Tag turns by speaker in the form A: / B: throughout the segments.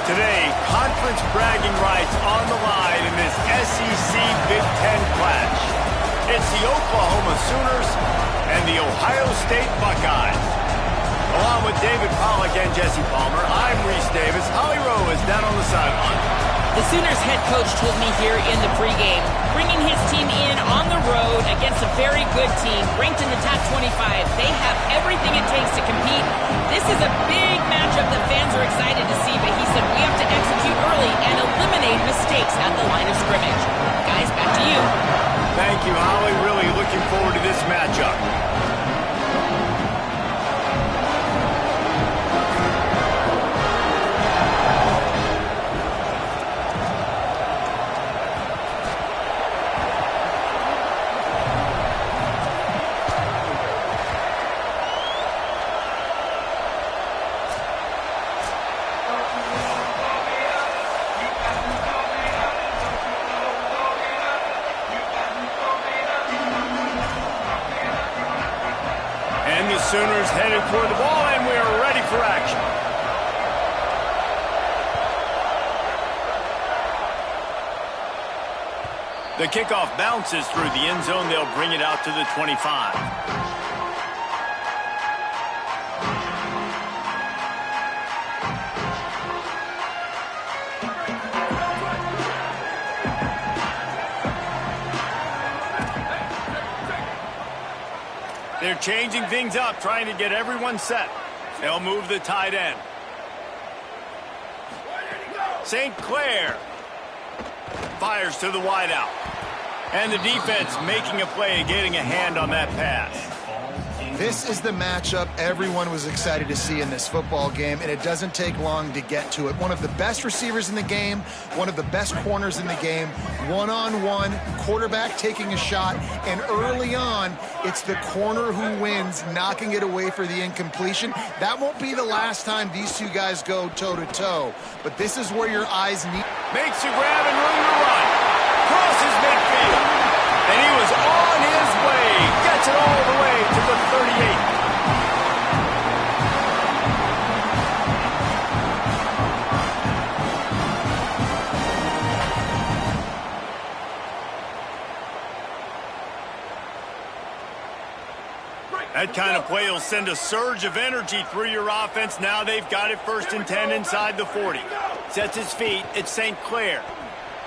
A: Today, conference bragging rights on the line in this SEC Big Ten clash. It's the Oklahoma Sooners and the Ohio State Buckeyes. Along with David Pollack and Jesse Palmer, I'm Reese Davis. Holly Rowe is down on the sideline.
B: The Sooners head coach told me here in the pregame, bringing his team in on the road against a very good team, ranked in the top 25. They have everything it takes to compete. This is a big matchup that fans are excited to see, but he said we have to execute early and eliminate mistakes at the line of scrimmage. Guys, back to you.
A: Thank you, Holly. Really looking forward to this matchup. Sooners headed toward the ball, and we are ready for action. The kickoff bounces through the end zone. They'll bring it out to the 25. They're changing things up, trying to get everyone set. They'll move the tight end. St. Clair fires to the wideout. And the defense making a play, getting a hand on that pass.
C: This is the matchup everyone was excited to see in this football game, and it doesn't take long to get to it. One of the best receivers in the game, one of the best corners in the game, one-on-one, quarterback taking a shot, and early on, it's the corner who wins, knocking it away for the incompletion. That won't be the last time these two guys go toe-to-toe, but this is where your eyes need.
A: Makes a grab and room to run. Crosses midfield. And he was on his way. Gets it all the way to the 38. That kind of play will send a surge of energy through your offense. Now they've got it 1st and 10 inside the 40. Sets his feet. It's St. Clair.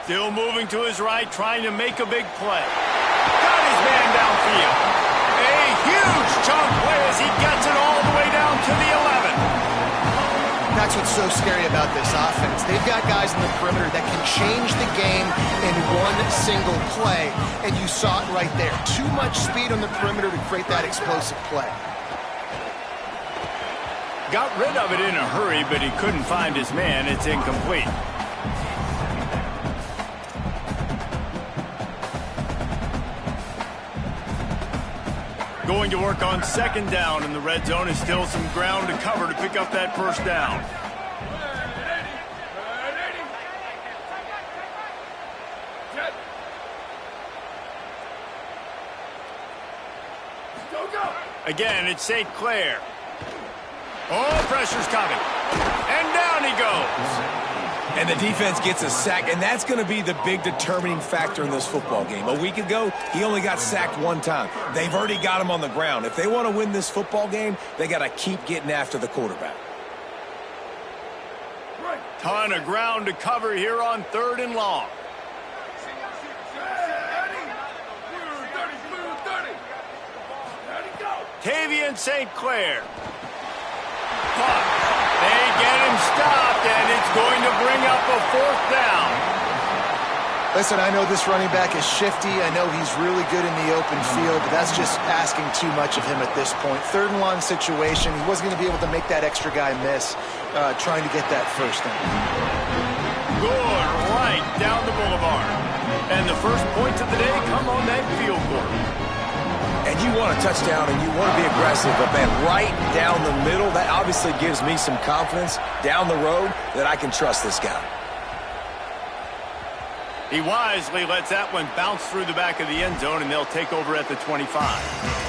A: Still moving to his right, trying to make a big play. Got his man downfield. A huge chunk play as he gets it all the way down to the 11.
C: That's what's so scary about this offense. They've got guys in the perimeter that can change the game in one single play, and you saw it right there. Too much speed on the perimeter to create that explosive play.
A: Got rid of it in a hurry, but he couldn't find his man. It's incomplete. Going to work on 2nd down, and the red zone is still some ground to cover to pick up that 1st down. Again, it's St. Clair. Oh, pressure's coming. And down he goes.
D: And the defense gets a sack, and that's going to be the big determining factor in this football game. A week ago, he only got sacked 1 time. They've already got him on the ground. If they want to win this football game, they got to keep getting after the quarterback.
A: Ton of ground to cover here on 3rd and long. Tavian St. Clair. They get him stopped, and it's going to bring up a 4th down.
C: Listen, I know this running back is shifty. I know he's really good in the open field, but that's just asking too much of him at this point. 3rd and long situation. He wasn't going to be able to make that extra guy miss trying to get that 1st down.
A: Good, right down the boulevard. And the first points of the day come on that field goal.
D: And you want a touchdown and you want to be aggressive, but man, right down the middle, that obviously gives me some confidence down the road that I can trust this guy.
A: He wisely lets that one bounce through the back of the end zone, and they'll take over at the 25.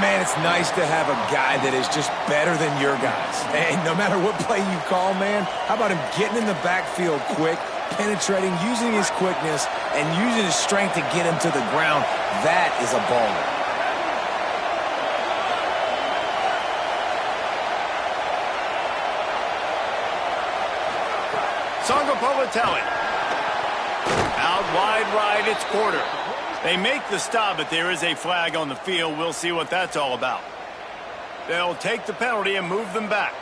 D: man, it's nice to have a guy that is just better than your guys. And no matter what play you call, man, how about him getting in the backfield quick, penetrating, using his quickness, and using his strength to get him to the ground? That is a baller.
A: Out wide right, it's quarter. They make the stop, but there is a flag on the field. We'll see what that's all about. They'll take the penalty and move them back.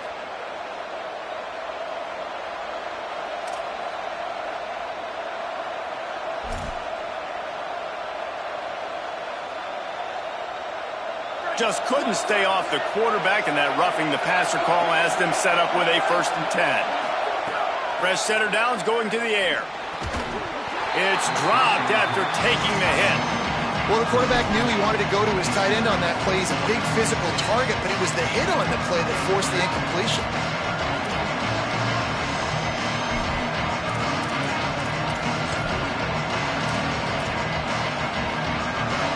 A: Just couldn't stay off the quarterback, and that roughing the passer call has them set up with a 1st and 10. Fresh center downs going to the air. It's dropped after taking the hit.
C: Well, the quarterback knew he wanted to go to his tight end on that play. He's a big physical target, but it was the hit on the play that forced the incompletion.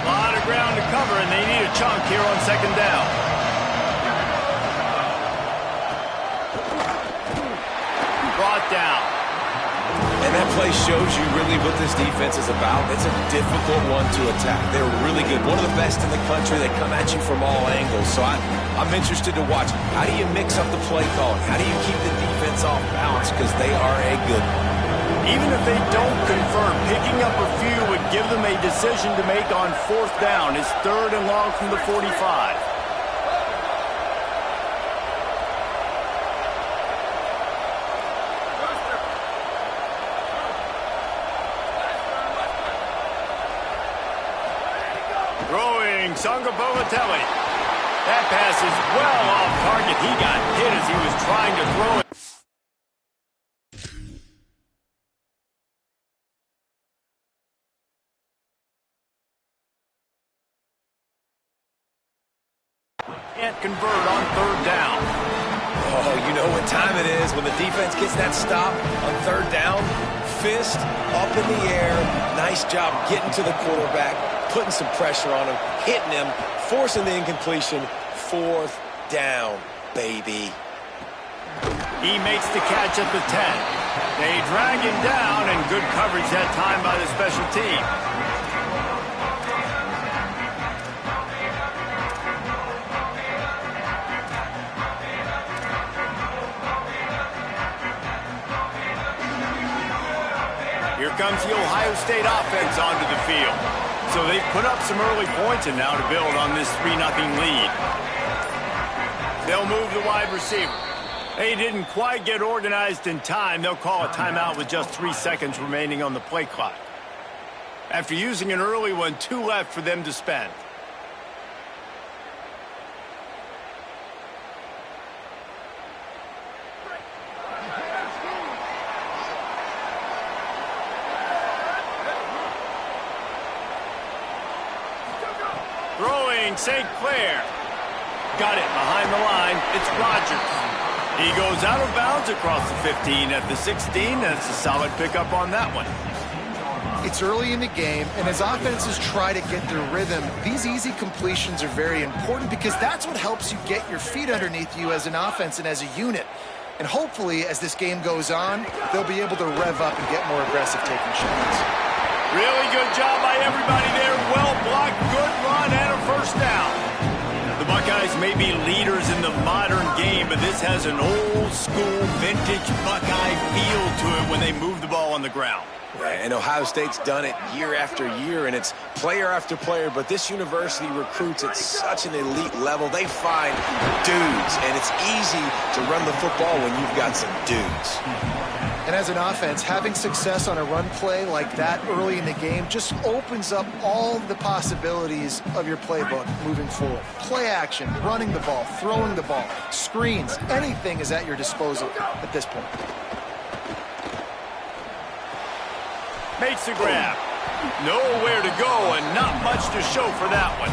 A: A lot of ground to cover, and they need a chunk here on 2nd down. Brought down.
D: And that play shows you really what this defense is about. It's a difficult one to attack. They're really good. One of the best in the country. They come at you from all angles. So I'm interested to watch. How do you mix up the play calling? How do you keep the defense off balance? Because they are a good one.
A: Even if they don't convert, picking up a few would give them a decision to make on 4th down. It's 3rd and long from the 45. Sangapolatelli. That pass is well off target. He got hit as he was trying to throw it. Can't convert on 3rd down.
D: Oh, you know what time it is when the defense gets that stop on 3rd down. Fist up in the air. Nice job getting to the quarterback, putting some pressure on him, hitting him, forcing the incompletion. 4th down, baby.
A: He makes the catch at the 10. They drag him down, and good coverage that time by the special team. Here comes the Ohio State offense onto the field. So they've put up some early points and now to build on this 3-0 lead. They'll move the wide receiver. They didn't quite get organized in time. They'll call a timeout with just 3 seconds remaining on the play clock. After using an early one, 2 left for them to spend. St. Clair. Got it behind the line. It's Rodgers. He goes out of bounds across the 15 at the 16. That's a solid pickup on that one.
C: It's early in the game, and as offenses try to get their rhythm, these easy completions are very important because that's what helps you get your feet underneath you as an offense and as a unit. And hopefully, as this game goes on, they'll be able to rev up and get more aggressive taking shots.
A: Really good job by everybody there. Well blocked, good run, and a 1st down. The Buckeyes may be leaders in the modern game, but this has an old-school, vintage Buckeye feel to it when they move the ball on the ground.
D: And Ohio State's done it year after year, and it's player after player, but this university recruits at such an elite level. They find dudes, and it's easy to run the football when you've got some dudes.
C: And as an offense, having success on a run play like that early in the game just opens up all the possibilities of your playbook moving forward. Play action, running the ball, throwing the ball, screens, anything is at your disposal at this point.
A: Makes the grab. Nowhere to go and not much to show for that one.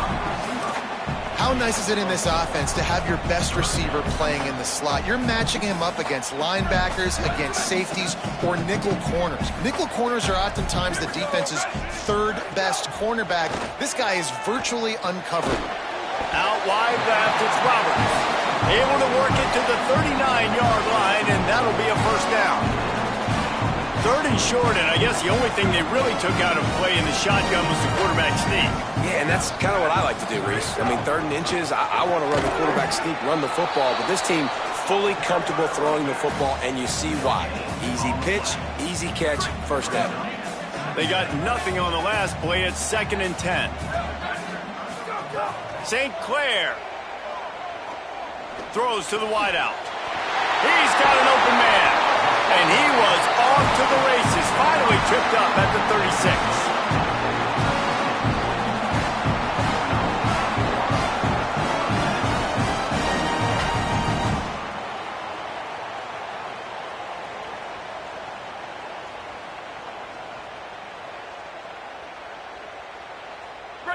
C: How nice is it in this offense to have your best receiver playing in the slot? You're matching him up against linebackers, against safeties, or nickel corners. Nickel corners are oftentimes the defense's 3rd best cornerback. This guy is virtually uncovered.
A: Out wide left, it's Roberts. Able to work it to the 39-yard line, and that'll be a first down. 3rd and short, and I guess the only thing they really took out of play in the shotgun was the quarterback sneak.
D: Yeah, and that's kind of what I like to do, Reese. I mean, 3rd and inches, I want to run the quarterback sneak, run the football, but this team fully comfortable throwing the football, and you see why. Easy pitch, easy catch, first down.
A: They got nothing on the last play. It's 2nd and 10. St. Clair throws to the wideout. He's got an open man. And he was off to the races. Finally tripped up at the 36.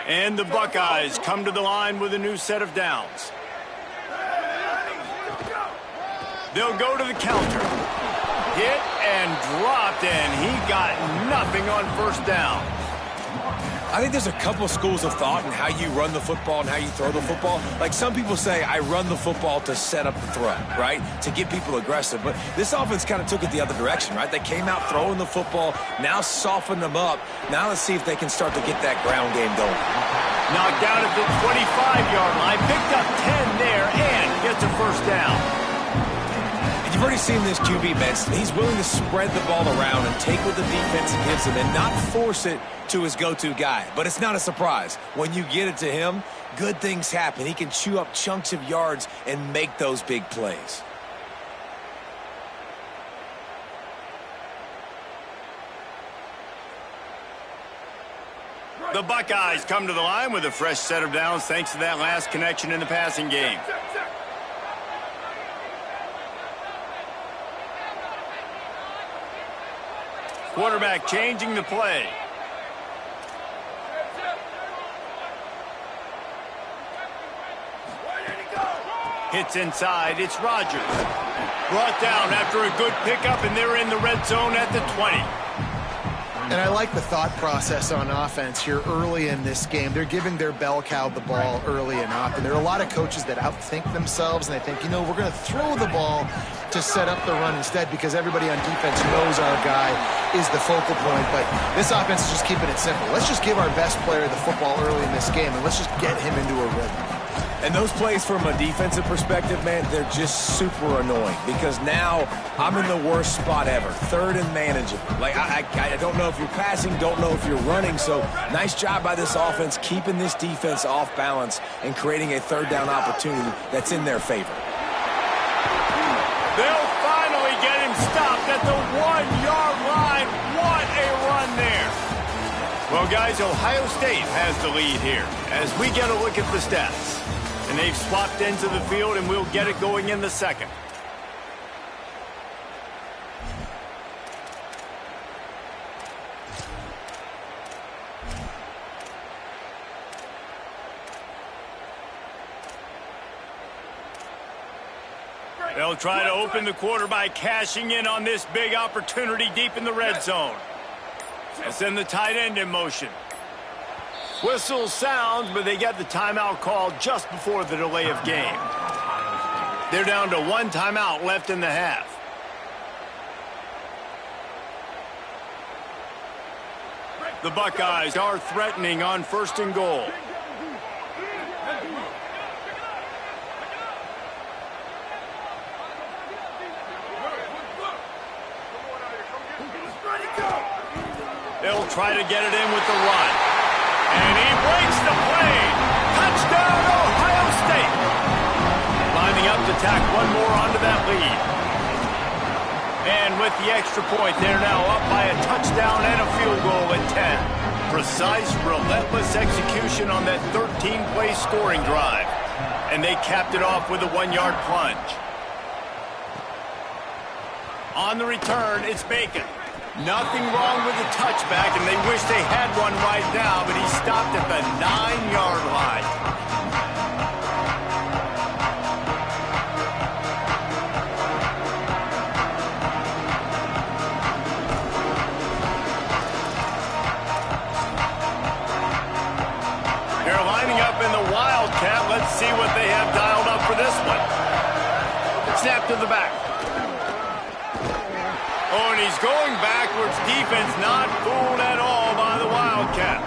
A: And the Buckeyes come to the line with a new set of downs. They'll go to the counter. Hit and dropped, and he got nothing on first down.
D: I think there's a couple schools of thought in how you run the football and how you throw the football. Like some people say, I run the football to set up the throw, right? To get people aggressive. But this offense kind of took it the other direction, right? They came out throwing the football, now softened them up. Now let's see if they can start to get that ground game going.
A: Knocked down at the 25-yard line, picked up 10 there, and gets a first down.
D: You've already seen this QB, Benson. He's willing to spread the ball around and take what the defense gives him and not force it to his go-to guy. But it's not a surprise. When you get it to him, good things happen. He can chew up chunks of yards and make those big plays.
A: The Buckeyes come to the line with a fresh set of downs thanks to that last connection in the passing game. Quarterback changing the play. Hits inside. It's Rodgers. Brought down after a good pickup, and they're in the red zone at the 20.
C: And I like the thought process on offense here early in this game. They're giving their bell cow the ball early and often. There are a lot of coaches that outthink themselves, and they think, you know, we're going to throw the ball to set up the run instead because everybody on defense knows our guy is the focal point. But this offense is just keeping it simple. Let's just give our best player the football early in this game, and let's just get him into a rhythm.
D: And those plays from a defensive perspective, man, they're just super annoying because now I'm in the worst spot ever, 3rd and manageable. Like, I don't know if you're passing, don't know if you're running, so nice job by this offense keeping this defense off balance and creating a 3rd down opportunity that's in their favor.
A: They'll finally get him stopped at the 1-yard line. What a run there. Well, guys, Ohio State has the lead here as we get a look at the stats. And they've swapped into the field, and we'll get it going in the second. They'll try to open the quarter by cashing in on this big opportunity deep in the red zone. And send the tight end in motion. Whistle sounds, but they get the timeout called just before the delay of game. They're down to 1 timeout left in the half. The Buckeyes are threatening on 1st and goal. They'll try to get it in with the run. And he breaks the play. Touchdown, Ohio State. Lining up to tack one more onto that lead. And with the extra point, they're now up by a touchdown and a field goal at 10. Precise, relentless execution on that 13-play scoring drive. And they capped it off with a 1-yard plunge. On the return, it's Bacon. Nothing wrong with the touchback, and they wish they had one right now, but he stopped at the 9-yard line. They're lining up in the Wildcat. Let's Let's see what they have dialed up for this one. Snap to the back. Oh, and he's going backwards. Defense not fooled at all by the Wildcat.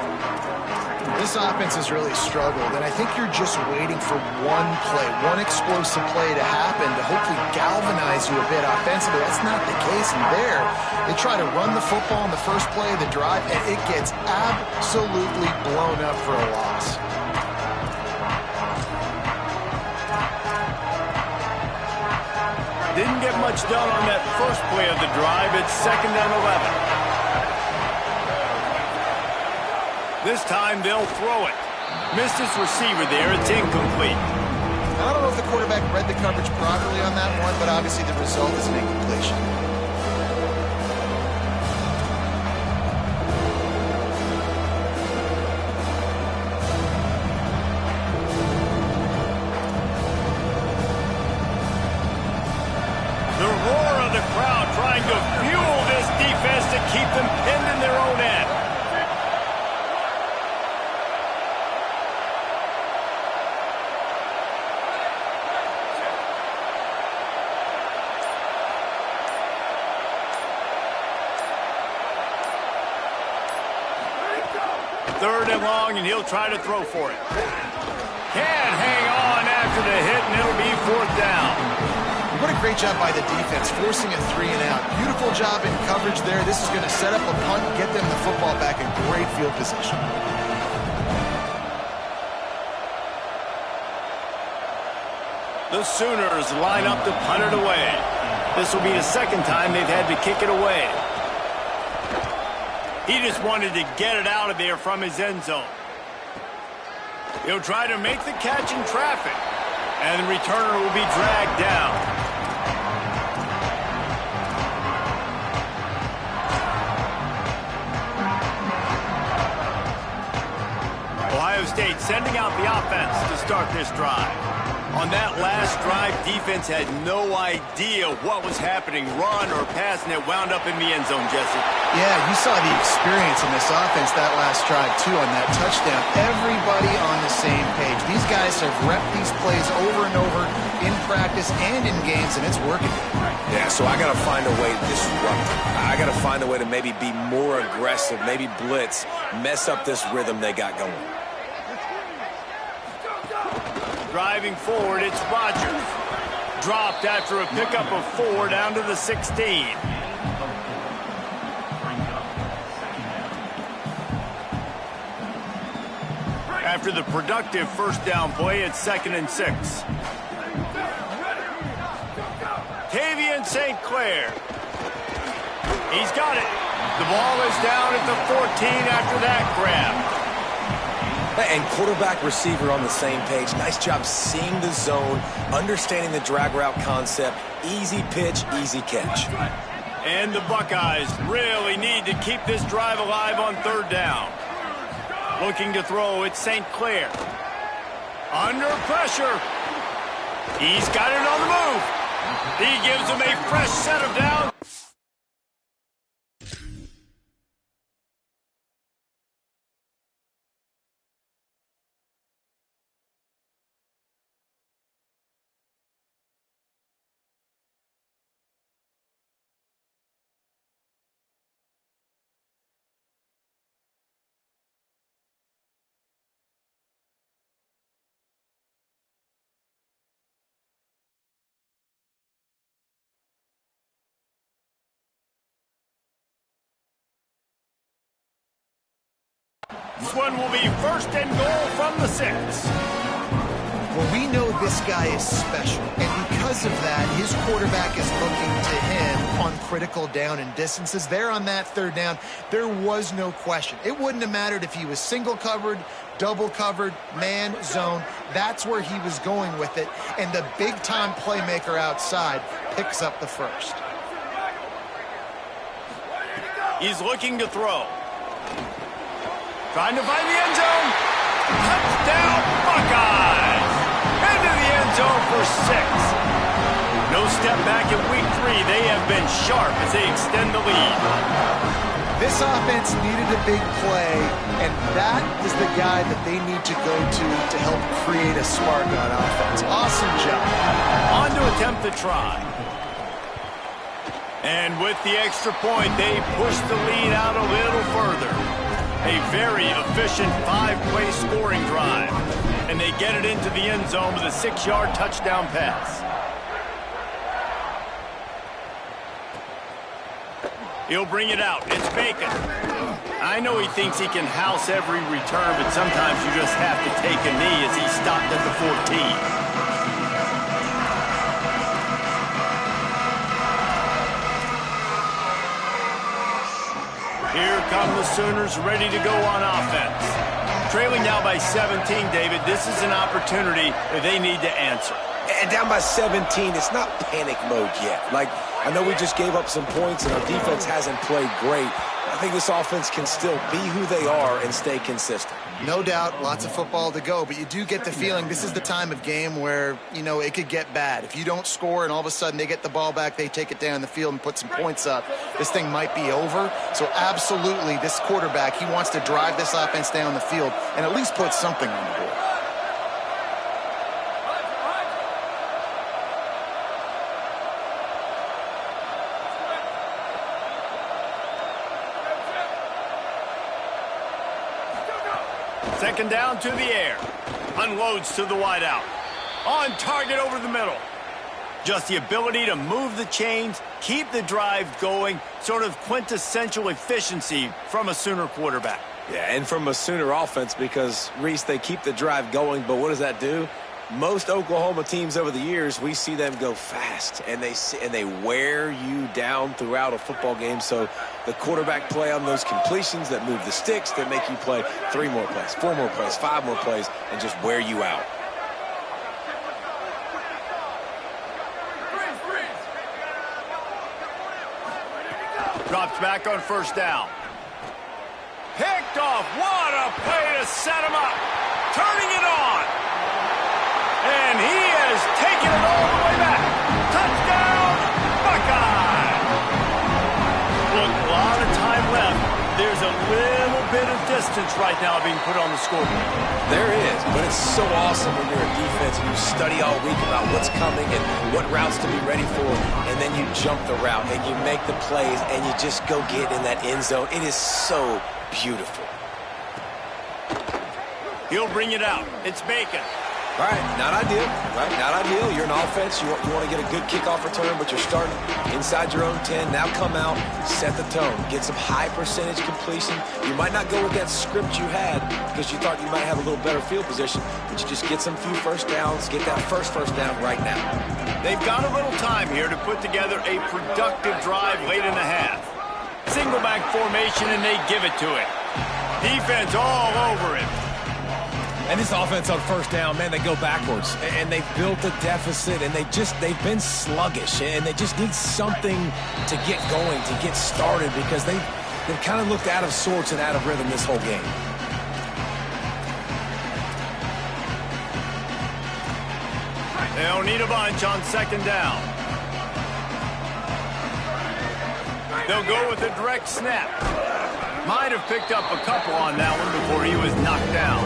C: This offense has really struggled, and I think you're just waiting for one play, one explosive play to happen to hopefully galvanize you a bit offensively. That's not the case, and there, they try to run the football in the first play of the drive, and it gets absolutely blown up for a loss.
A: Didn't get much done on that first play of the drive. It's 2nd and 11. This time they'll throw it. Missed his receiver there. It's incomplete.
C: I don't know if the quarterback read the coverage properly on that one, but obviously the result is an incompletion.
A: The roar of the crowd trying to fuel this defense to keep them pinned in their own end. Third and long, and he'll try to throw for it. Can't hang on after the hit, and it'll be 4th down.
C: What a great job by the defense, forcing a 3 and out. Beautiful job in coverage there. This is going to set up a punt and get them the football back in great field position.
A: The Sooners line up to punt it away. This will be the 2nd time they've had to kick it away. He just wanted to get it out of there from his end zone. He'll try to make the catch in traffic, and the returner will be dragged down. Ohio State sending out the offense to start this drive. On that last drive, defense had no idea what was happening, run or pass, and it wound up in the end zone, Jesse.
C: Yeah, you saw the experience in this offense that last drive, too, on that touchdown. Everybody on the same page. These guys have repped these plays over and over in practice and in games, and it's working.
D: Yeah, so I got to find a way to disrupt it. I got to find a way to maybe be more aggressive, maybe blitz, mess up this rhythm they got going.
A: Driving forward, it's Rodgers. Dropped after a pickup of 4 down to the 16. After the productive first down play, it's 2nd and 6. Tavian St. Clair. He's got it. The ball is down at the 14 after that grab.
D: And quarterback receiver on the same page. Nice job seeing the zone, understanding the drag route concept. Easy pitch, easy catch.
A: And the Buckeyes really need to keep this drive alive on 3rd down. Looking to throw, it's St. Clair. Under pressure. He's got it on the move. He gives him a fresh set of downs. This one will be 1st and goal from the 6.
C: Well, we know this guy is special, and because of that, his quarterback is looking to him on critical down and distances. There on that 3rd down, there was no question. It wouldn't have mattered if he was single covered, double covered, man, zone. That's where he was going with it, and the big-time playmaker outside picks up the 1st.
A: He's looking to throw. Trying to find the end zone. Touchdown, Buckeyes! Into the end zone for 6. No step back in week 3. They have been sharp as they extend the lead.
C: This offense needed a big play, and that is the guy that they need to go to help create a spark on offense. Awesome job.
A: On to attempt the try. And with the extra point, they push the lead out a little further. A very efficient 5-play scoring drive. And they get it into the end zone with a 6-yard touchdown pass. He'll bring it out. It's Bacon. I know he thinks he can house every return, but sometimes you just have to take a knee as he stopped at the 14. Here come the Sooners ready to go on offense. Trailing now by 17, David. This is an opportunity that they need to answer.
D: And down by 17, it's not panic mode yet. Like, I know we just gave up some points and our defense hasn't played great. I think this offense can still be who they are and stay consistent.
C: No doubt, lots of football to go, but you do get the feeling this is the time of game where, you know, it could get bad. If you don't score and all of a sudden they get the ball back, they take it down the field and put some points up, this thing might be over. So absolutely, this quarterback, he wants to drive this offense down the field and at least put something on the board.
A: Second down to the air. Unloads to the wideout. On target over the middle. Just the ability to move the chains, keep the drive going, sort of quintessential efficiency from a Sooner quarterback.
D: Yeah, and from a Sooner offense because, Reese, they keep the drive going, but what does that do? Most Oklahoma teams over the years, we see them go fast, and they wear you down throughout a football game. So the quarterback play on those completions that move the sticks, that make you play 3 more plays, 4 more plays, 5 more plays, and just wear you out.
A: Drops back on first down. Picked off. What a play to set him up. Turning it on. And he has taken it all the way back. Touchdown, Buckeye! Look, a lot of time left. There's a little bit of distance right now being put on the scoreboard.
D: There is, but it's so awesome when you're a defense and you study all week about what's coming and what routes to be ready for, and then you jump the route and you make the plays and you just go get in that end zone. It is so beautiful.
A: He'll bring it out. It's Bacon.
D: All right, not ideal, right? Not ideal. You're an offense. You want to get a good kickoff return, but you're starting inside your own 10. Now come out, set the tone. Get some high percentage completion. You might not go with that script you had because you thought you might have a little better field position, but you just get some few first downs, get that first down right now.
A: They've got a little time here to put together a productive drive late in the half. Single back formation, and they give it to it. Defense all over it.
D: And this offense on first down, man, they go backwards. And they've built a deficit, and they've been sluggish. And they just need something to get going, to get started, because they've kind of looked out of sorts and out of rhythm this whole game.
A: They'll need a bunch on second down. They'll go with a direct snap. Might have picked up a couple on that one before he was knocked down.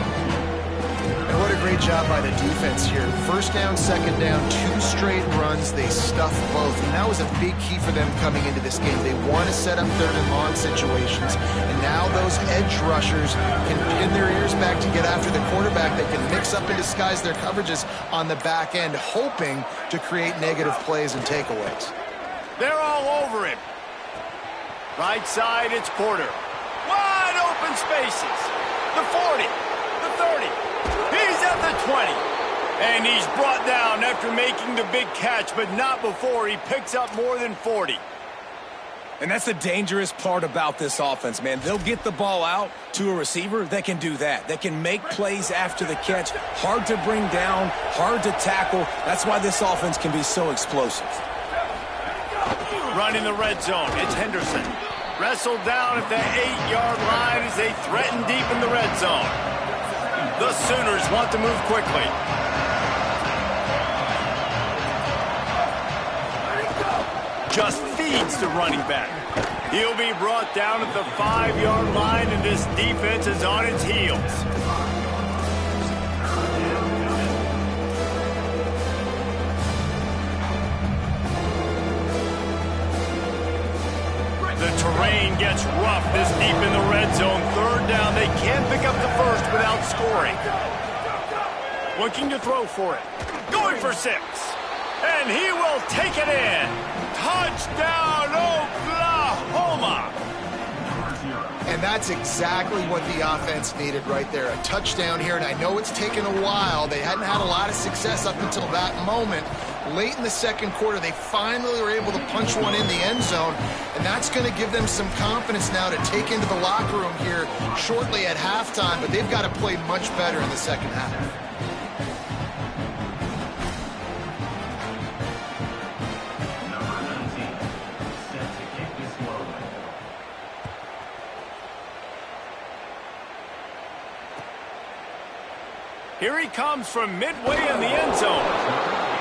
C: And what a great job by the defense here. First down, second down, 2 straight runs. They stuffed both. And that was a big key for them coming into this game. They want to set up third and long situations. And now those edge rushers can pin their ears back to get after the quarterback. They can mix up and disguise their coverages on the back end, hoping to create negative plays and takeaways.
A: They're all over him. Right side, it's Porter. Wide open spaces. The 40, the 30. He's at the 20. And he's brought down after making the big catch, but not before he picks up more than 40.
D: And that's the dangerous part about this offense, man. They'll get the ball out to a receiver that can do that. That can make plays after the catch. Hard to bring down, hard to tackle. That's why this offense can be so explosive.
A: Running the red zone, it's Henderson. Wrestled down at the 8-yard line as they threaten deep in the red zone. The Sooners want to move quickly. Just feeds the running back. He'll be brought down at the 5-yard line, and this defense is on its heels. The terrain gets rough this deep in the red zone. Third down, they can't pick up the first without scoring. Looking to throw for it. Going for 6. And he will take it in. Touchdown, Oklahoma!
C: And that's exactly what the offense needed right there. A touchdown here, and I know it's taken a while. They hadn't had a lot of success up until that moment. Late in the second quarter, they finally were able to punch one in the end zone, and that's going to give them some confidence now to take into the locker room here shortly at halftime, but they've got to play much better in the second half.
A: Here he comes from midway in the end zone.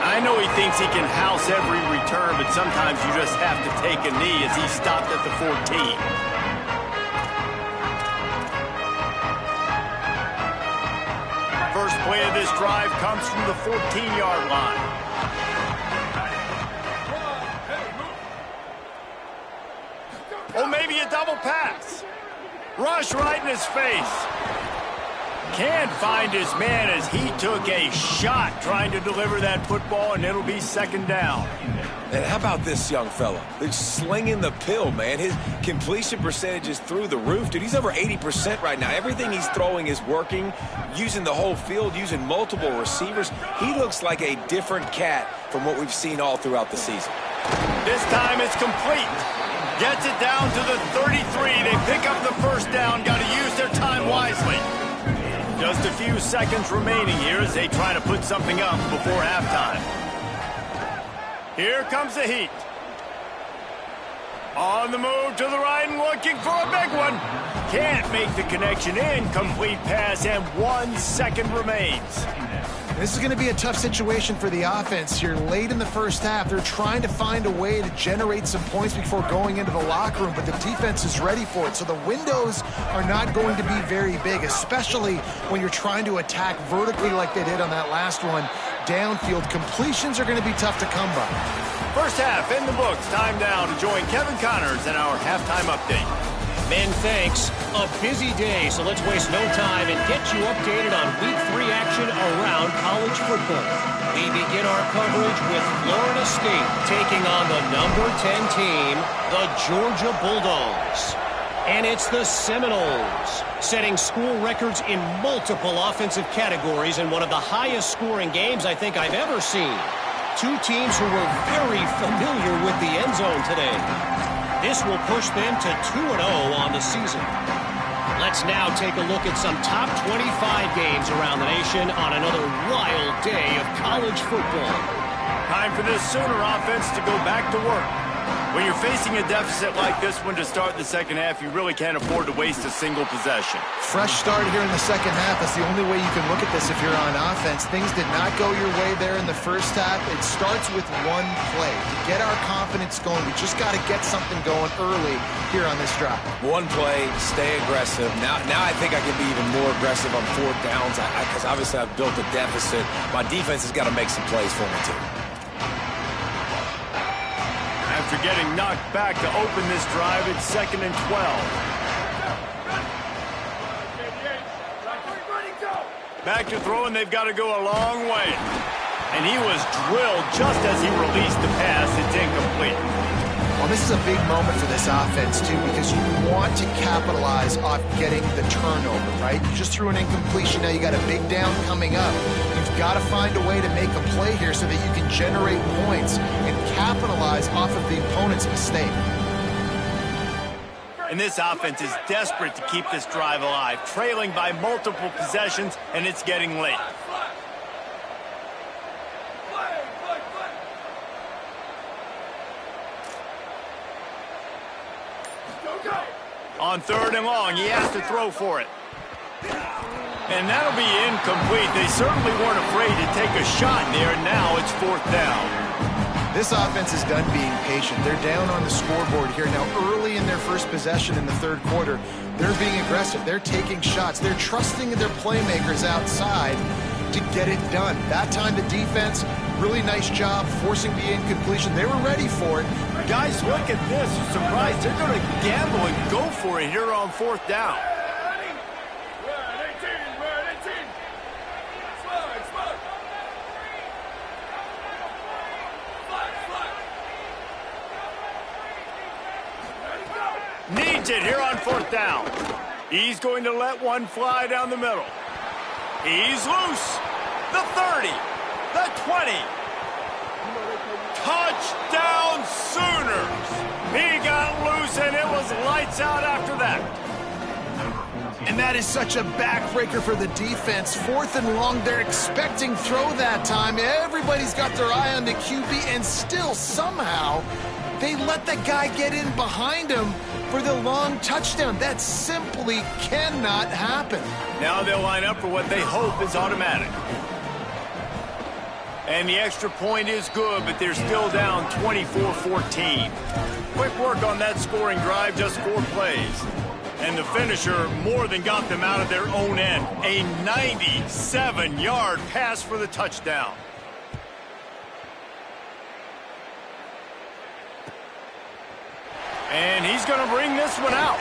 A: I know he thinks he can house every return, but sometimes you just have to take a knee as he stopped at the 14. First play of this drive comes from the 14-yard line. Oh, maybe a double pass. Rush right in his face. Can't find his man as he took a shot trying to deliver that football, and it'll be second down.
D: And how about this young fella? They're slinging the pill, man. His completion percentage is through the roof. Dude, he's over 80% right now. Everything he's throwing is working, using the whole field, using multiple receivers. He looks like a different cat from what we've seen all throughout the season.
A: This time it's complete. Gets it down to the 33. They pick up the first down. Got to use their time wisely. Just a few seconds remaining here as they try to put something up before halftime. Here comes the heat. On the move to the right and looking for a big one. Can't make the connection. Incomplete pass, and 1 second remains.
C: This is going to be a tough situation for the offense here. Late in the first half, they're trying to find a way to generate some points before going into the locker room, but the defense is ready for it. So the windows are not going to be very big, especially when you're trying to attack vertically like they did on that last one. Downfield completions are going to be tough to come by.
A: First half in the books. Time now to join Kevin Connors in our halftime update.
E: Men, thanks. A busy day, so let's waste no time and get you updated on Week 3 action around college football. We begin our coverage with Florida State taking on the number 10 team, the Georgia Bulldogs. And it's the Seminoles, setting school records in multiple offensive categories in one of the highest scoring games I think I've ever seen. Two teams who were very familiar with the end zone today. This will push them to 2-0 on the season. Let's now take a look at some top 25 games around the nation on another wild day of college football.
A: Time for this Sooner offense to go back to work. When you're facing a deficit like this one to start the second half, you really can't afford to waste a single possession.
C: Fresh start here in the second half. That's the only way you can look at this if you're on offense. Things did not go your way there in the first half. It starts with one play. To get our confidence going, we just got to get something going early here on this drive.
D: One play, stay aggressive. Now I think I can be even more aggressive on fourth downs because obviously I've built a deficit. My defense has got to make some plays for me too.
A: After getting knocked back to open this drive, it's 2nd and 12. Back to throw, and they've got to go a long way. And he was drilled just as he released the pass. It's incomplete.
C: Well, this is a big moment for this offense, too, because you want to capitalize off getting the turnover, right? You just threw an incompletion. Now you got a big down coming up. You've got to find a way to make a play here so that you can generate points and capitalize off of the opponent's mistake.
A: And this offense is desperate to keep this drive alive, trailing by multiple possessions, and it's getting late. On 3rd and long, he has to throw for it. And that'll be incomplete. They certainly weren't afraid to take a shot there, and now it's 4th down.
C: This offense is done being patient. They're down on the scoreboard here. Now, early in their first possession in the third quarter, they're being aggressive. They're taking shots. They're trusting their playmakers outside to get it done. That time, the defense, really nice job forcing the incompletion. They were ready for it.
A: Guys, look at this. I'm surprised they're going to gamble and go for it here on fourth down. Needs it here on fourth down. He's going to let one fly down the middle. He's loose. The 30. The 20. Touchdown Sooners. He got loose and it was lights out after that.
C: And that is such a backbreaker for the defense. 4th and long, they're expecting throw that time. Everybody's got their eye on the QB, and still somehow they let the guy get in behind him for the long touchdown. That simply cannot happen.
A: Now they'll line up for what they hope is automatic. And the extra point is good, but they're still down 24-14. Quick work on that scoring drive, just 4 plays. And the finisher more than got them out of their own end. A 97-yard pass for the touchdown. And he's going to bring this one out.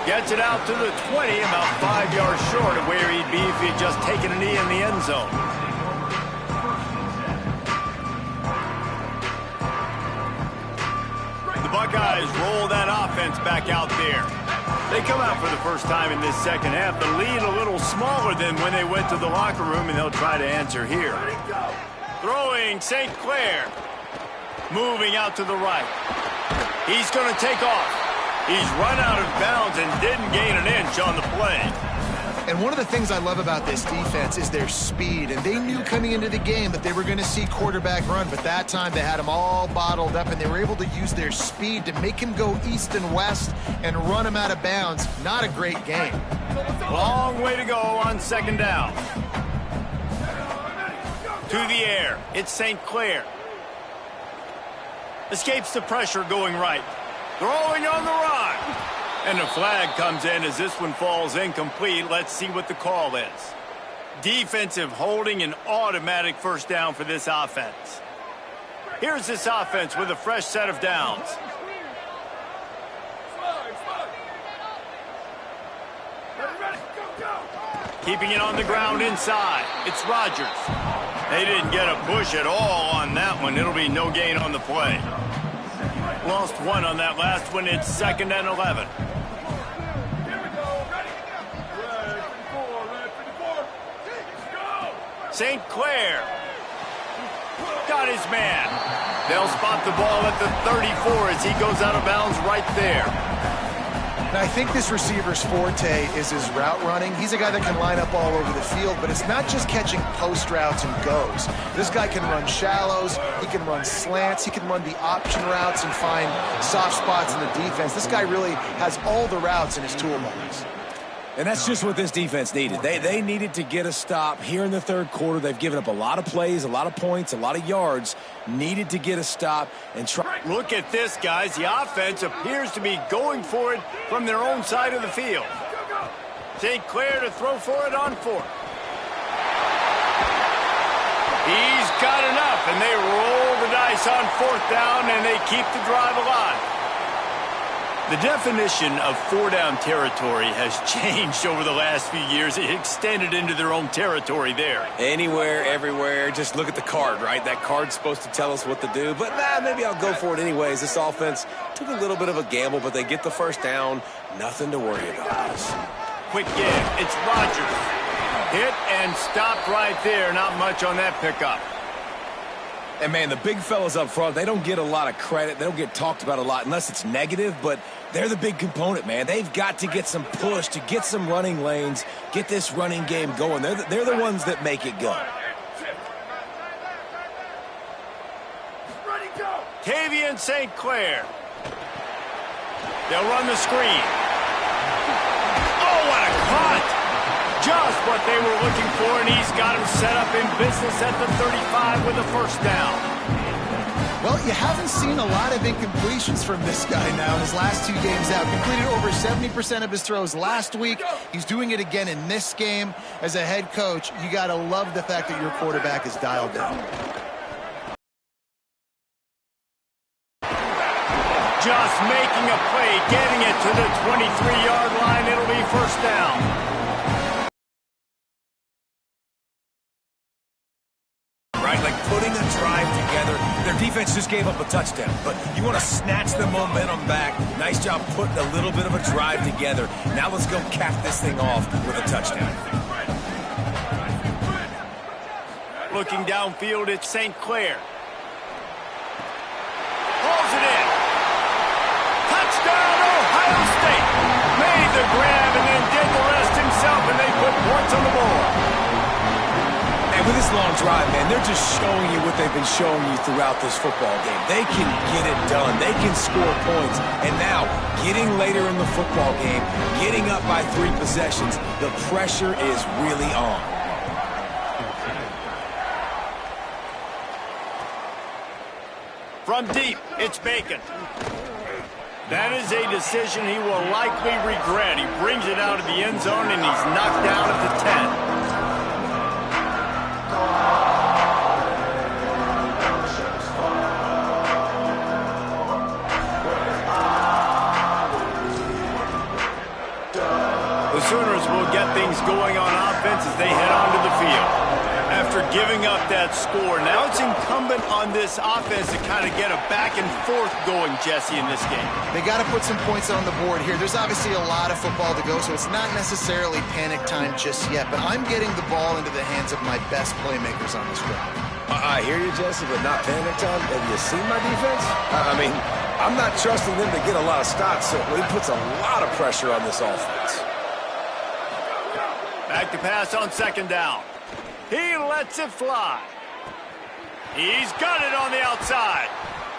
A: Gets it out to the 20, about 5 yards short of where he'd be if he'd just taken a knee in the end zone. The Buckeyes roll that offense back out there. They come out for the first time in this second half. The lead a little smaller than when they went to the locker room, and they'll try to answer here. Throwing St. Clair. Moving out to the right. He's going to take off. He's run out of bounds and didn't gain an inch on the play.
C: And one of the things I love about this defense is their speed. And they knew coming into the game that they were going to see quarterback run. But that time they had him all bottled up, and they were able to use their speed to make him go east and west and run him out of bounds. Not a great game.
A: Long way to go on second down. To the air. It's St. Clair. Escapes the pressure going right. Throwing on the run. And the flag comes in as this one falls incomplete. Let's see what the call is. Defensive holding, an automatic first down for this offense. Here's this offense with a fresh set of downs. Keeping it on the ground inside. It's Rodgers. They didn't get a push at all on that one. It'll be no gain on the play. Lost one on that last one. It's 2nd and 11. St. Clair got his man. They'll spot the ball at the 34 as he goes out of bounds right there.
C: Now, I think this receiver's forte is his route running. He's a guy that can line up all over the field, but it's not just catching post routes and goes. This guy can run shallows, he can run slants, he can run the option routes and find soft spots in the defense. This guy really has all the routes in his toolbox.
D: And that's just what this defense needed. They needed to get a stop here in the third quarter. They've given up a lot of plays, a lot of points, a lot of yards. Needed to get a stop and try.
A: Look at this, guys. The offense appears to be going for it from their own side of the field. St. Clair to throw for it on 4th. He's got enough, and they roll the dice on 4th down, and they keep the drive alive. The definition of 4-down territory has changed over the last few years. It extended into their own territory there.
D: Anywhere, everywhere, just look at the card, right? That card's supposed to tell us what to do, but maybe I'll go for it anyways. This offense took a little bit of a gamble, but they get the first down. Nothing to worry about.
A: Quick give. It's Rodgers. Hit and stopped right there. Not much on that pickup.
D: And, man, the big fellas up front, they don't get a lot of credit. They don't get talked about a lot unless it's negative, but they're the big component, man. They've got to get some push, to get some running lanes, get this running game going. They're the ones that make it go.
A: Tavian St. Clair. They'll run the screen. Oh, what a cut! Just what they were looking for, and he's got him set up in business at the 35 with a first down.
C: Well, you haven't seen a lot of incompletions from this guy now in his last 2 games out. Completed over 70% of his throws last week. He's doing it again in this game. As a head coach, you got to love the fact that your quarterback is dialed in.
A: Just making a play, getting it to the 23-yard line. It'll be first down.
D: Like putting a drive together. Their defense just gave up a touchdown, but you want to snatch the momentum back. Nice job putting a little bit of a drive together. Now let's go cap this thing off with a touchdown.
A: Looking downfield, it's St. Clair. Pulls it in. Touchdown, Ohio State. Made the grab and then did the rest himself, and they put points on the board.
D: And with this long drive, man, they're just showing you what they've been showing you throughout this football game. They can get it done. They can score points. And now, getting later in the football game, getting up by 3 possessions, the pressure is really on.
A: From deep, it's Bacon. That is a decision he will likely regret. He brings it out of the end zone, and he's knocked down at the 10. The Sooners will get things going on offense as they head onto the field. After giving up that score, now it's incumbent on this offense to kind of get a back and forth going, Jesse, in this game.
C: They got to put some points on the board here. There's obviously a lot of football to go, so it's not necessarily panic time just yet, but I'm getting the ball into the hands of my best playmakers on this drive.
D: I hear you, Jesse, but not panic time. Have you seen my defense? I mean, I'm not trusting them to get a lot of stops, so it puts a lot of pressure on this offense.
A: Back to pass on second down. He lets it fly. He's got it on the outside.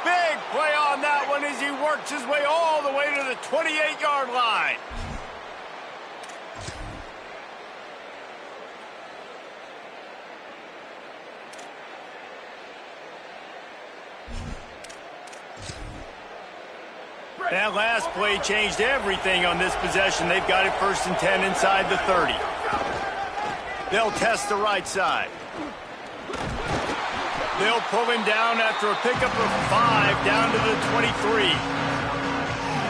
A: Big play on that one as he works his way all the way to the 28-yard line. That last play changed everything on this possession. They've got it first and 10 inside the 30. They'll test the right side. They'll pull him down after a pickup of 5 down to the 23.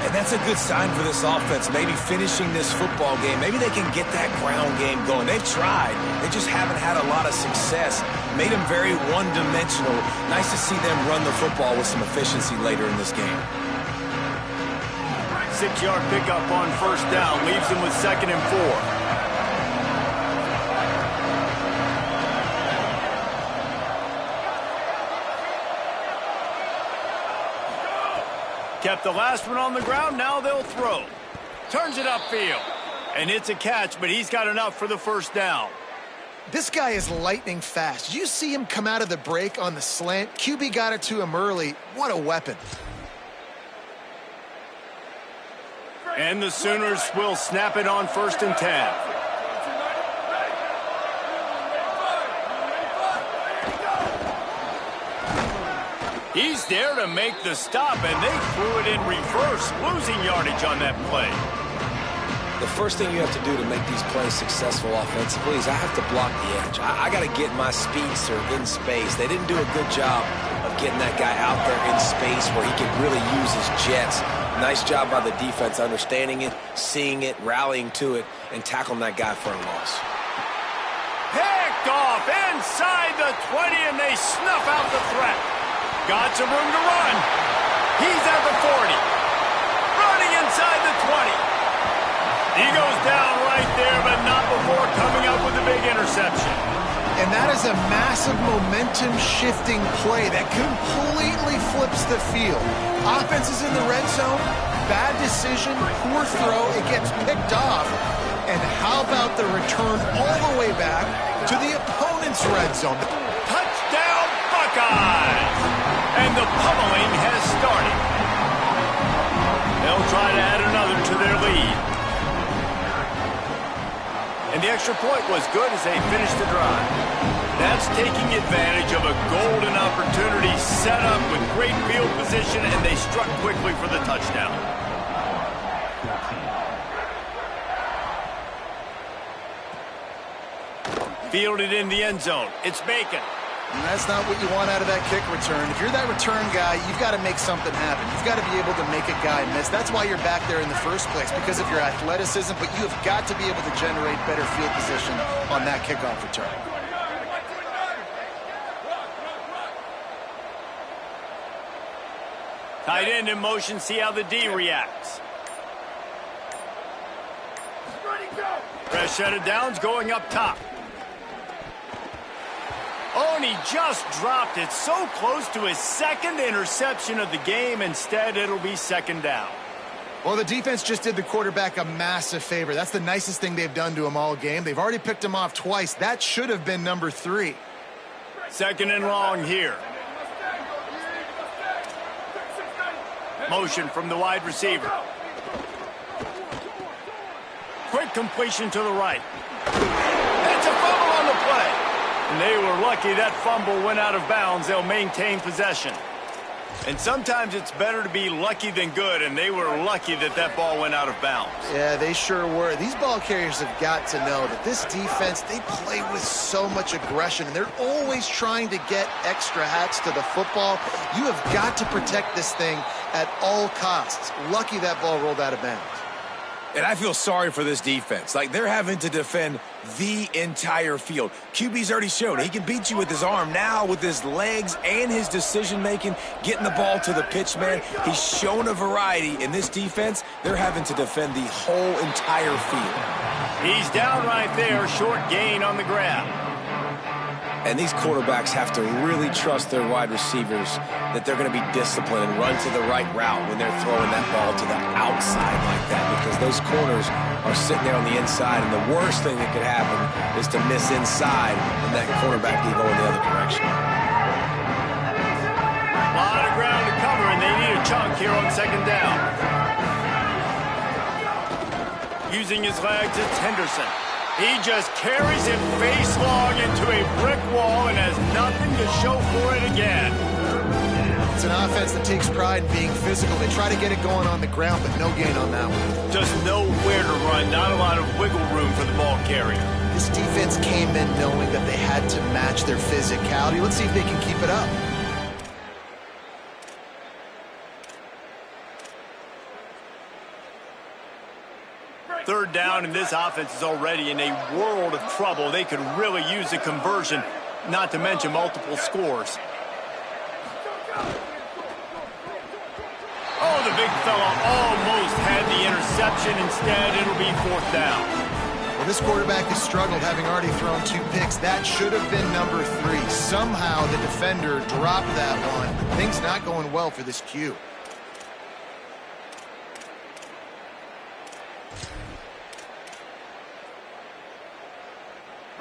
D: And that's a good sign for this offense, maybe finishing this football game. Maybe they can get that ground game going. They've tried. They just haven't had a lot of success. Made them very one-dimensional. Nice to see them run the football with some efficiency later in this game.
A: 6-yard pickup on first down. Leaves him with 2nd and 4. Kept the last one on the ground, now they'll throw. Turns it upfield. And it's a catch, but he's got enough for the first down.
C: This guy is lightning fast. Did you see him come out of the break on the slant? QB got it to him early. What a weapon.
A: And the Sooners will snap it on 1st and 10. He's there to make the stop, and they threw it in reverse, losing yardage on that play.
D: The first thing you have to do to make these plays successful offensively is I have to block the edge. I got to get my speedster in space. They didn't do a good job of getting that guy out there in space where he could really use his jets. Nice job by the defense understanding it, seeing it, rallying to it, and tackling that guy for a loss.
A: Picked off inside the 20, and they snuff out the threat. Got some room to run. He's at the 40. Running inside the 20. He goes down right there, but not before coming up with a big interception.
C: And that is a massive momentum-shifting play that completely flips the field. Offense is in the red zone. Bad decision, poor throw. It gets picked off. And how about the return all the way back to the opponent's red zone?
A: Touchdown, Buckeyes! And the pummeling has started. They'll try to add another to their lead. And the extra point was good as they finished the drive. That's taking advantage of a golden opportunity set up with great field position, and they struck quickly for the touchdown. Fielded in the end zone. It's Bacon.
C: And that's not what you want out of that kick return. If you're that return guy, you've got to make something happen. You've got to be able to make a guy miss. That's why you're back there in the first place, because of your athleticism, but you have got to be able to generate better field position on that kickoff return.
A: Tight end in motion, see how the D reacts. Fresh set of downs going up top. Oh, and he just dropped it so close to his second interception of the game. Instead, it'll be second down.
C: Well, the defense just did the quarterback a massive favor. That's the nicest thing they've done to him all game. They've already picked him off twice. That should have been number 3.
A: Second and long here. Motion from the wide receiver. Quick completion to the right. It's a fumble on the play. And they were lucky that fumble went out of bounds. They'll maintain possession. And sometimes it's better to be lucky than good, and they were lucky that that ball went out of bounds.
C: Yeah, they sure were. These ball carriers have got to know that this defense, they play with so much aggression, and they're always trying to get extra hats to the football. You have got to protect this thing at all costs. Lucky that ball rolled out of bounds.
D: And I feel sorry for this defense. Like, they're having to defend the entire field. QB's already shown he can beat you with his arm. Now, with his legs and his decision-making, getting the ball to the pitch man, he's shown a variety. In this defense, they're having to defend the whole entire field.
A: He's down right there, short gain on the grab.
D: And these quarterbacks have to really trust their wide receivers that they're going to be disciplined and run to the right route when they're throwing that ball to the outside like that, because those corners are sitting there on the inside, and the worst thing that could happen is to miss inside and that quarterback can go in the other direction.
A: A lot of ground to cover, and they need a chunk here on second down. Using his legs, it's Henderson. He just carries it face long into a brick wall and has nothing to show for it again.
C: It's an offense that takes pride in being physical. They try to get it going on the ground, but no gain on that one.
A: Just nowhere to run, not a lot of wiggle room for the ball carrier.
C: This defense came in knowing that they had to match their physicality. Let's see if they can keep it up.
A: Third down, and this offense is already in a world of trouble. They could really use a conversion, not to mention multiple scores. Oh, the big fella almost had the interception. Instead, it'll be fourth down.
C: Well, this quarterback has struggled, having already thrown 2 picks. That should have been number 3. Somehow the defender dropped that one. Things not going well for this Q.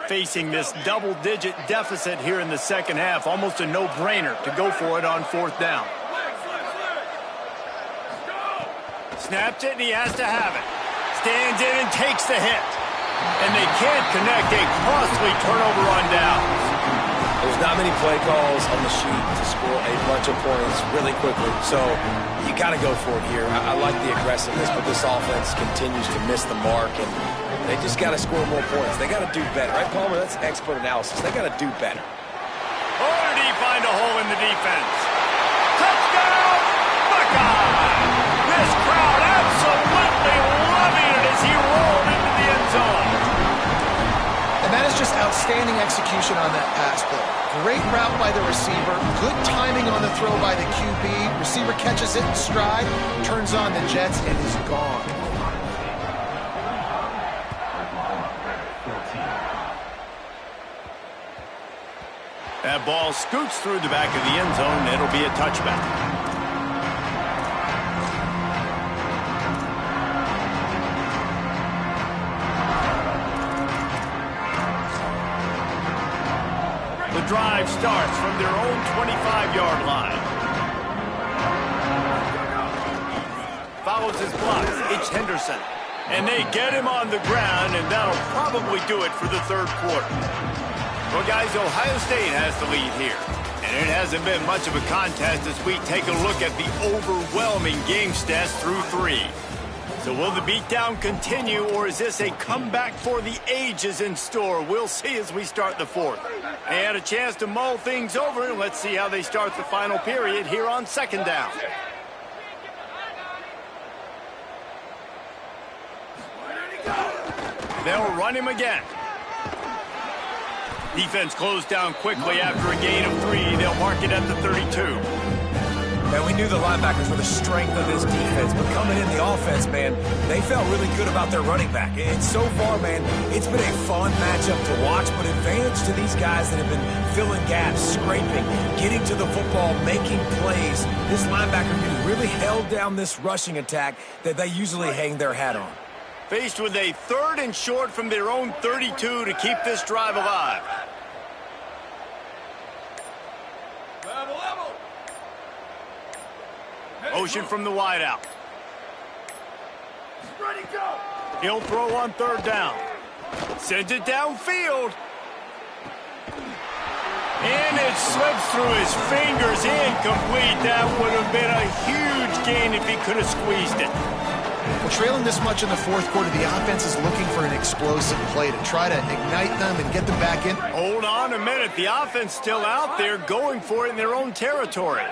A: Facing this double-digit deficit here in the second half, almost a no-brainer to go for it on fourth down. Snaps it, and he has to have it. Stands in and takes the hit. And they can't connect. A costly turnover on downs.
D: There's not many play calls on the sheet to score a bunch of points really quickly, so you got to go for it here. I like the aggressiveness, but this offense continues to miss the mark, and they just got to score more points. They got to do better. Right, Palmer? That's expert analysis. They got to do better.
A: Oh, did he find a hole in the defense? Touchdown, Buckeye! This crowd absolutely loving it as he rolled into the end zone.
C: And that is just outstanding execution on that pass play. Great route by the receiver, good timing on the throw by the QB. Receiver catches it in stride, turns on the jets, and is gone.
A: That ball scoots through the back of the end zone, and it'll be a touchback. The drive starts from their own 25-yard line. Follows his blocks. It's Henderson. And they get him on the ground, and that'll probably do it for the third quarter. Well, guys, Ohio State has the lead here. And it hasn't been much of a contest as we take a look at the overwhelming game stats through 3. So will the beatdown continue, or is this a comeback for the ages in store? We'll see as we start the 4th. They had a chance to mull things over, and let's see how they start the final period here on 2nd down. They'll run him again. Defense closed down quickly after a gain of 3. They'll mark it at the 32.
D: And we knew the linebackers were the strength of this defense, but coming in the offense, man, they felt really good about their running back. And so far, man, it's been a fun matchup to watch, but advantage to these guys that have been filling gaps, scraping, getting to the football, making plays. This linebacker group really held down this rushing attack that they usually hang their hat on.
A: Faced with a 3rd and short from their own 32 to keep this drive alive. Motion from the wideout. He'll throw on 3rd down. Sends it downfield. And it slips through his fingers. Incomplete. That would have been a huge gain if he could have squeezed it.
C: Well, trailing this much in the 4th quarter, the offense is looking for an explosive play to try to ignite them and get them back in.
A: Hold on a minute. The offense still out there going for it in their own territory.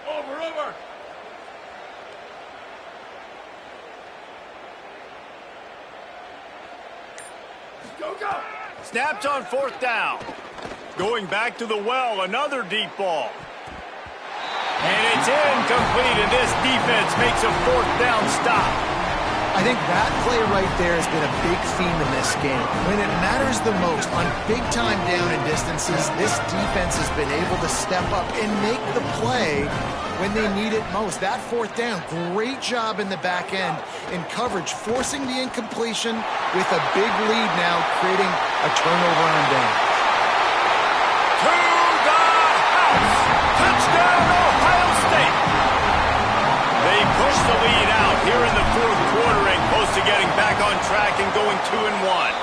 F: Over. Go.
A: Snapped on 4th down. Going back to the well, another deep ball. And it's incomplete, and this defense makes a 4th down stop.
C: I think that play right there has been a big theme in this game. When it matters the most, on big-time down and distances, this defense has been able to step up and make the play when they need it most. That 4th down, great job in the back end in coverage, forcing the incompletion with a big lead now, creating a turnover on down.
A: To the house! Touchdown, Ohio State! They push the lead out here in the 4th quarter and close to getting back on track and going 2-1.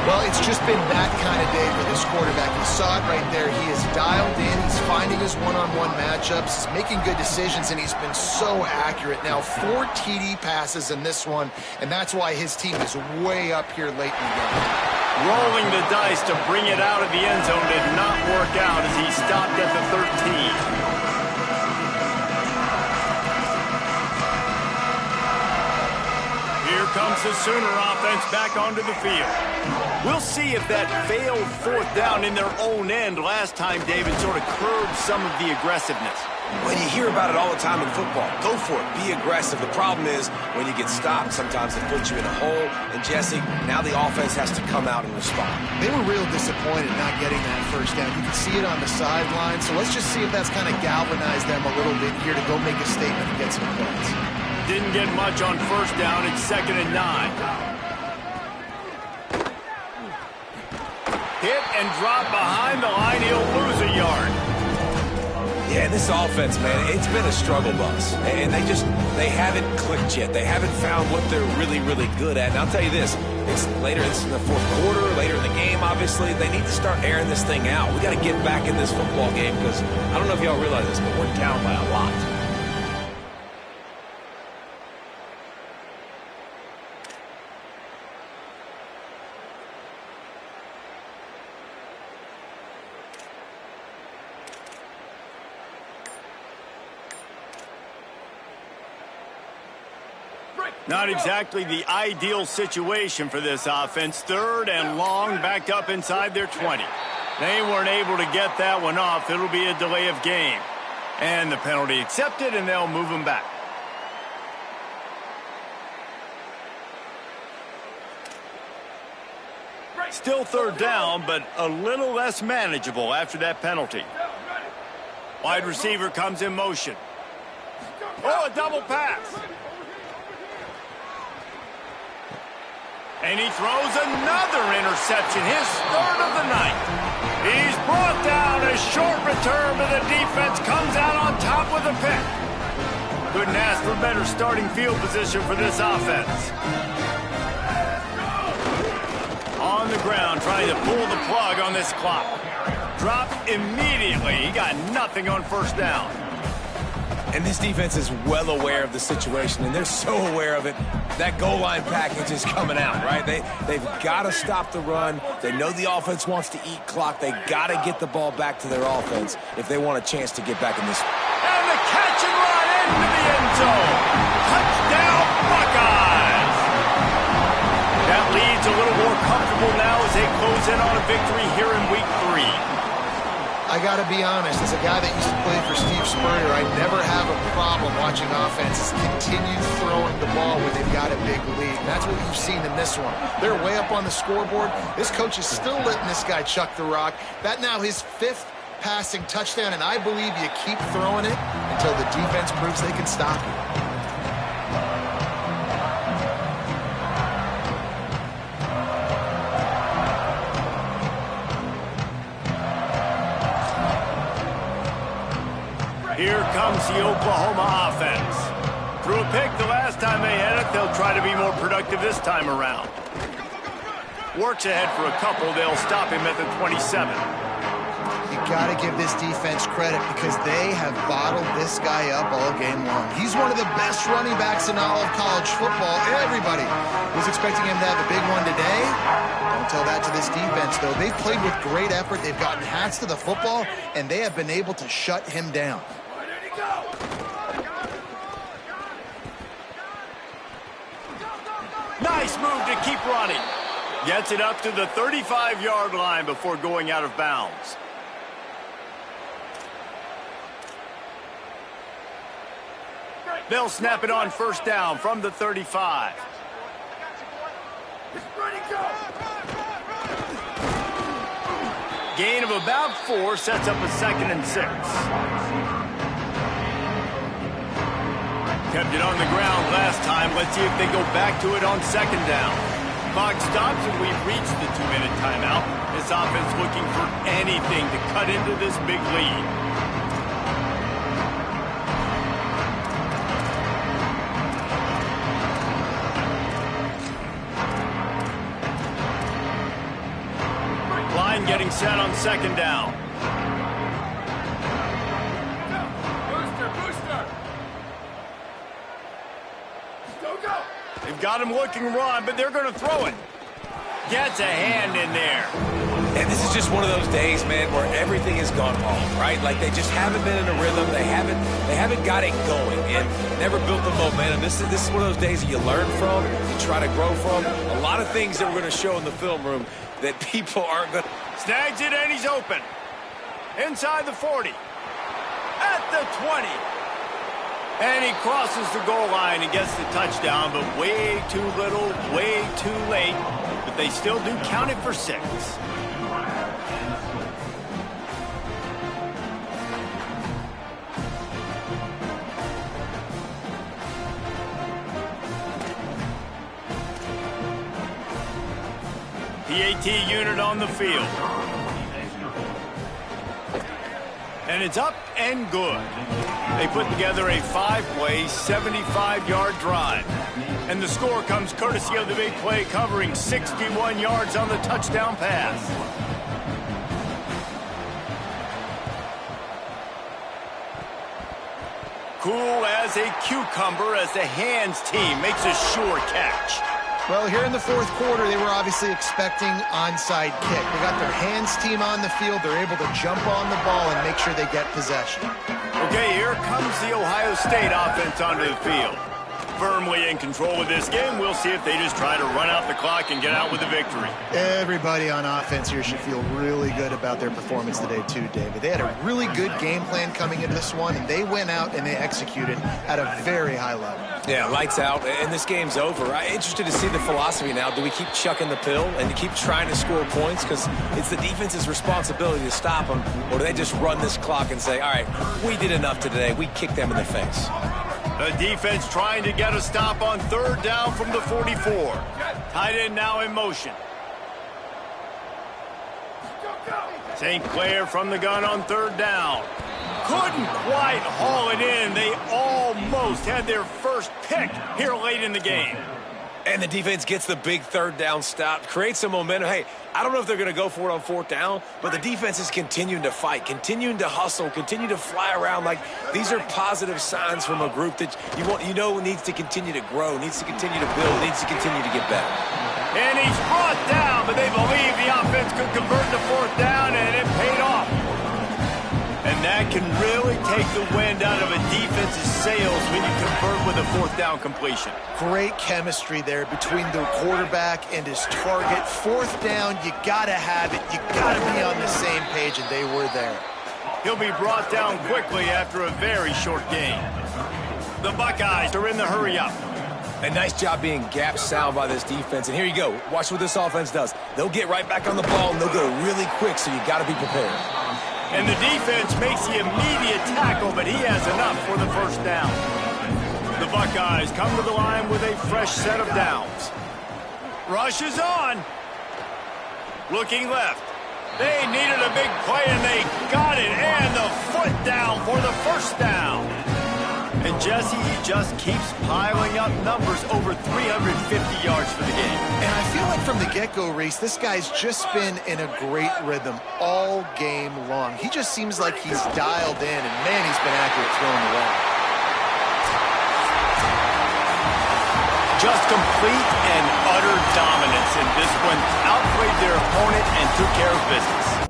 C: Well, it's just been that kind of day for this quarterback. You saw it right there. He is dialed in. He's finding his one-on-one matchups. He's making good decisions, and he's been so accurate. Now, 4 TD passes in this one, and that's why his team is way up here late in the game.
A: Rolling the dice to bring it out of the end zone did not work out as he stopped at the 13. Here comes the Sooner offense back onto the field. We'll see if that failed 4th down in their own end last time, David, sort of curbed some of the aggressiveness.
D: When you hear about it all the time in football, go for it, be aggressive. The problem is when you get stopped, sometimes it puts you in a hole. And Jesse, now the offense has to come out and respond.
C: They were real disappointed not getting that 1st down. You can see it on the sideline. So let's just see if that's kind of galvanized them a little bit here to go make a statement and get some points.
A: Didn't get much on 1st down. It's 2nd and 9. Hit and drop behind the line. He'll lose a yard.
D: Yeah, this offense, man, it's been a struggle bus. And they haven't clicked yet. They haven't found what they're really, really good at. And I'll tell you this, it's in the 4th quarter, later in the game, obviously. They need to start airing this thing out. We got to get back in this football game because I don't know if y'all realize this, but we're down by a lot.
A: Not exactly the ideal situation for this offense. 3rd and long, back up inside their 20. They weren't able to get that one off. It'll be a delay of game. And the penalty accepted, and they'll move them back. Still 3rd down, but a little less manageable after that penalty. Wide receiver comes in motion. Oh, a double pass. And he throws another interception, his third of the night. He's brought down. A short return, but the defense comes out on top with a pick. Couldn't ask for better starting field position for this offense. On the ground, trying to pull the plug on this clock. Dropped immediately. He got nothing on first down.
D: And this defense is well aware of the situation, and they're so aware of it. That goal line package is coming out, right? They've got to stop the run. They know the offense wants to eat clock. They got to get the ball back to their offense if they want a chance to get back in this.
A: And the catch and run into the end zone. Touchdown, Buckeyes! That lead's a little more comfortable now as they close in on a victory here in Week 3.
C: I got to be honest, as a guy that used to play for Steve Spurrier, I never have a problem watching offenses continue throwing the ball when they've got a big lead. And that's what you've seen in this one. They're way up on the scoreboard. This coach is still letting this guy chuck the rock. That now his 5th passing touchdown, and I believe you keep throwing it until the defense proves they can stop you.
A: Here comes the Oklahoma offense. Threw a pick the last time they had it. They'll try to be more productive this time around. Works ahead for a couple. They'll stop him at the 27.
C: You got to give this defense credit because they have bottled this guy up all game long. He's one of the best running backs in all of college football. Everybody was expecting him to have a big one today. Don't tell that to this defense, though. They've played with great effort. They've gotten hats to the football, and they have been able to shut him down.
A: Nice move to keep running. Gets it up to the 35-yard line before going out of bounds. They'll snap it on first down from the 35. Gain of about 4 sets up a 2nd and 6. Kept it on the ground last time. Let's see if they go back to it on 2nd down. Clock stops and we've reached the 2-minute timeout. This offense looking for anything to cut into this big lead. Line getting set on 2nd down. They've got him looking run, but they're going to throw it. Gets a hand in there.
D: And this is just one of those days, man, where everything has gone wrong, right? Like they just haven't been in a rhythm. They haven't got it going and never built the momentum. This is one of those days that you learn from, you try to grow from. A lot of things that we're going to show in the film room that people aren't going to.
A: Snags it and he's open. Inside the 40. At the 20. And he crosses the goal line and gets the touchdown, but way too little, way too late. But they still do count it for 6. PAT unit on the field. And it's up and good. They put together a 5-play, 75-yard drive. And the score comes courtesy of the big play covering 61 yards on the touchdown pass. Cool as a cucumber as the hands team makes a sure catch.
C: Well, here in the 4th quarter, they were obviously expecting onside kick. They got their hands team on the field. They're able to jump on the ball and make sure they get possession.
A: Okay, here comes the Ohio State offense onto the field. Firmly in control of this game. We'll see if they just try to run out the clock and get out with the victory.
C: Everybody on offense here should feel really good about their performance today too, David. They had a really good game plan coming into this one, and they went out and they executed at a very high level.
D: Yeah, lights out, and this game's over. I'm interested to see the philosophy now. Do we keep chucking the pill and to keep trying to score points because it's the defense's responsibility to stop them, or do they just run this clock and say, all right, we did enough today. We kicked them in the face.
A: The defense trying to get a stop on third down from the 44. Tight end now in motion. St. Clair from the gun on third down. Couldn't quite haul it in. They almost had their first pick here late in the game.
D: And the defense gets the big third down stop, creates some momentum. Hey, I don't know if they're going to go for it on fourth down, but the defense is continuing to fight, continuing to hustle, continue to fly around. Like, these are positive signs from a group that needs to continue to grow, needs to continue to build, needs to continue to get better.
A: And he's brought down, but they believe the offense could convert to fourth down, and it paid off. And that can really take the wind out of a defense's sails when you convert with a fourth down completion.
C: Great chemistry there between the quarterback and his target. Fourth down, you got to have it. You got to be on the same page, and they were there.
A: He'll be brought down quickly after a very short game. The Buckeyes are in the hurry-up.
D: A nice job being gap sound by this defense. And here you go. Watch what this offense does. They'll get right back on the ball, and they'll go really quick, so you got to be prepared.
A: And the defense makes the immediate tackle, but he has enough for the first down. The Buckeyes come to the line with a fresh set of downs. Rush is on. Looking left. They needed a big play, and they got it. And the foot down for the first down. And Jesse, he just keeps piling up numbers, over 350 yards for the game.
C: And I feel like from the get-go, Reese, this guy's just been in a great rhythm all game long. He just seems like he's dialed in, and man, he's been accurate throwing the ball.
A: Just complete and utter dominance in this one. Outplayed their opponent and took care of business.